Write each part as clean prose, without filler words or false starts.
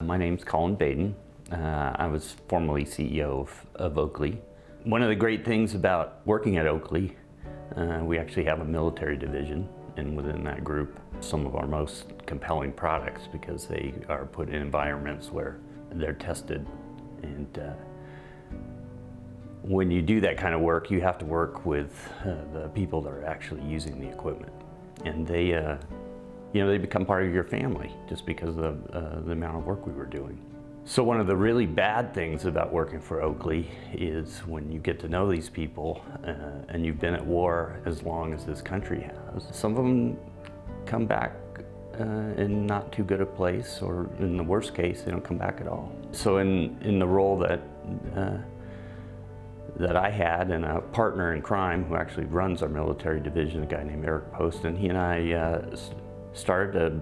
My name's Colin Baden. I was formerly CEO of Oakley. One of the great things about working at Oakley, we actually have a military division, and within that group, some of our most compelling products, because they are put in environments where they're tested. And when you do that kind of work, you have to work with the people that are actually using the equipment. And they become part of your family just because of the amount of work we were doing. So one of the really bad things about working for Oakley is when you get to know these people and you've been at war as long as this country has, some of them come back in not too good a place, or in the worst case, they don't come back at all. So in the role that I had, and a partner in crime who actually runs our military division, a guy named Eric Poston, he and I started to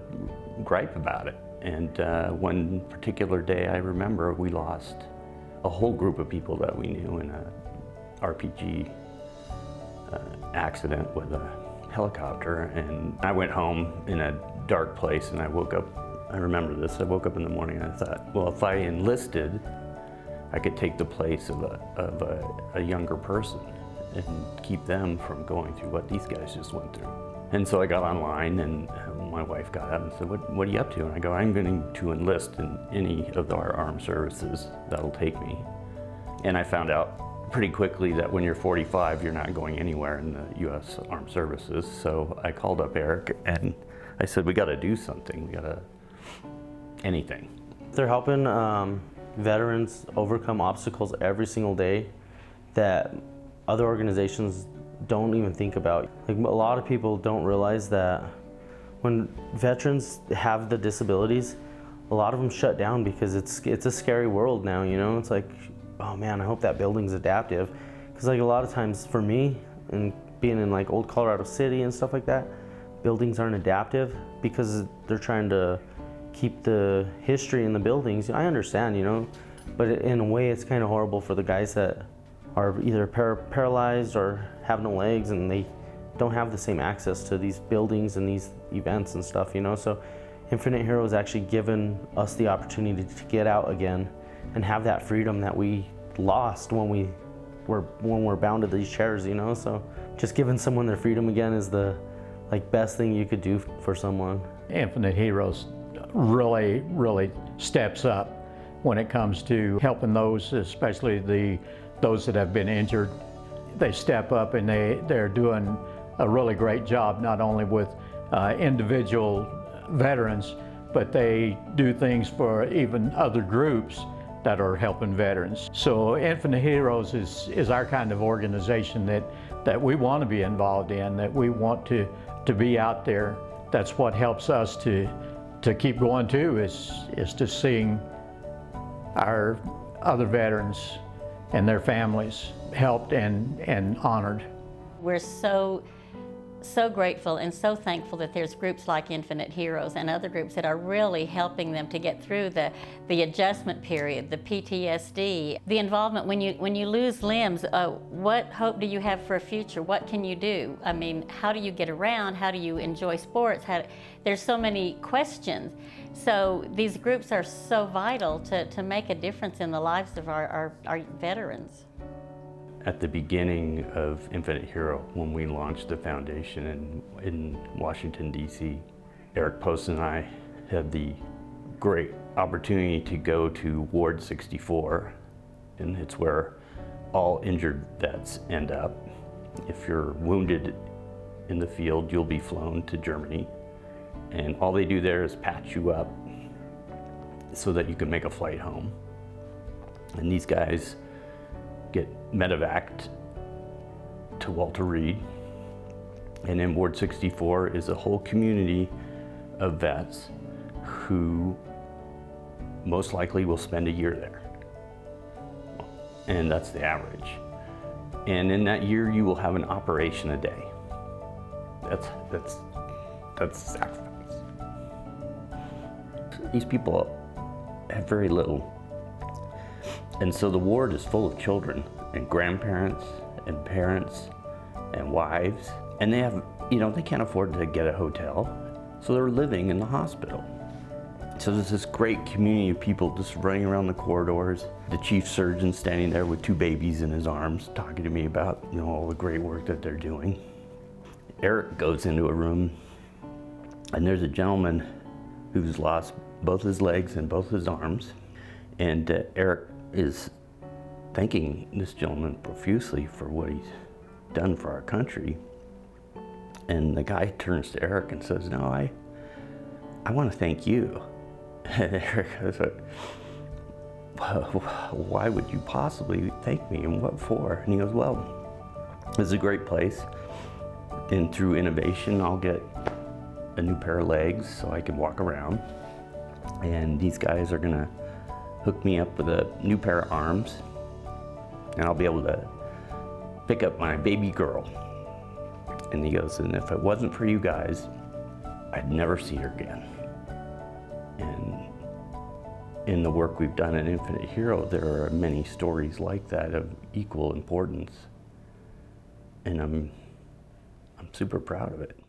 gripe about it. And one particular day, I remember we lost a whole group of people that we knew in a RPG accident with a helicopter. And I went home in a dark place, and I woke up, I remember this, I woke up in the morning and I thought, well, if I enlisted, I could take the place of a younger person and keep them from going through what these guys just went through. And so I got online, and my wife got up and said, what are you up to? And I go, I'm going to enlist in any of our armed services that'll take me. And I found out pretty quickly that when you're 45, you're not going anywhere in the U.S. Armed Services. So I called up Eric and I said, we got to do something. We got to, anything. They're helping veterans overcome obstacles every single day that other organizations don't even think about. Like, a lot of people don't realize that when veterans have the disabilities, a lot of them shut down because it's a scary world now, you know? It's like, oh man, I hope that building's adaptive. Because like a lot of times for me, and being in like old Colorado City and stuff like that, buildings aren't adaptive because they're trying to keep the history in the buildings. I understand, you know, but in a way it's kind of horrible for the guys that are either paralyzed or have no legs, and they don't have the same access to these buildings and these events and stuff, you know. So Infinite Heroes actually given us the opportunity to get out again and have that freedom that we lost when we're bound to these chairs, you know. So just giving someone their freedom again is the best thing you could do for someone. Infinite Heroes really steps up when it comes to helping those, especially those that have been injured. They step up and they're doing a really great job, not only with individual veterans, but they do things for even other groups that are helping veterans. So Infinite Heroes is our kind of organization that we want to be involved in, that we want to be out there. That's what helps us to keep going too, is to seeing our other veterans and their families helped and honored. We're so grateful and so thankful that there's groups like Infinite Heroes and other groups that are really helping them to get through the adjustment period, the PTSD, the involvement when you lose limbs. What hope do you have for a future? What can you do? I mean, how do you get around? How do you enjoy sports? There's so many questions. So these groups are so vital to make a difference in the lives of our veterans. At the beginning of Infinite Hero, when we launched the foundation in Washington, D.C., Eric Poston and I had the great opportunity to go to Ward 64, and it's where all injured vets end up. If you're wounded in the field, you'll be flown to Germany, and all they do there is patch you up so that you can make a flight home. And these guys get medevaced to Walter Reed, and in Ward 64 is a whole community of vets who most likely will spend a year there, and that's the average. And in that year, you will have an operation a day. That's sacrifice. These people have very little. And so the ward is full of children and grandparents and parents and wives, and they have, they can't afford to get a hotel, so they're living in the hospital. So there's this great community of people just running around the corridors. The chief surgeon standing there with 2 babies in his arms, talking to me about, you know, all the great work that they're doing. Eric goes into a room, and there's a gentleman who's lost both his legs and both his arms. And Eric is thanking this gentleman profusely for what he's done for our country. And the guy turns to Eric and says, "No, I want to thank you." And Eric goes, "Why would you possibly thank me, and what for?" And he goes, "Well, this is a great place, and through innovation, I'll get a new pair of legs so I can walk around. And these guys are gonna hook me up with a new pair of arms, and I'll be able to pick up my baby girl." And he goes, "And if it wasn't for you guys, I'd never see her again." And in the work we've done at Infinite Hero, there are many stories like that of equal importance. And I'm super proud of it.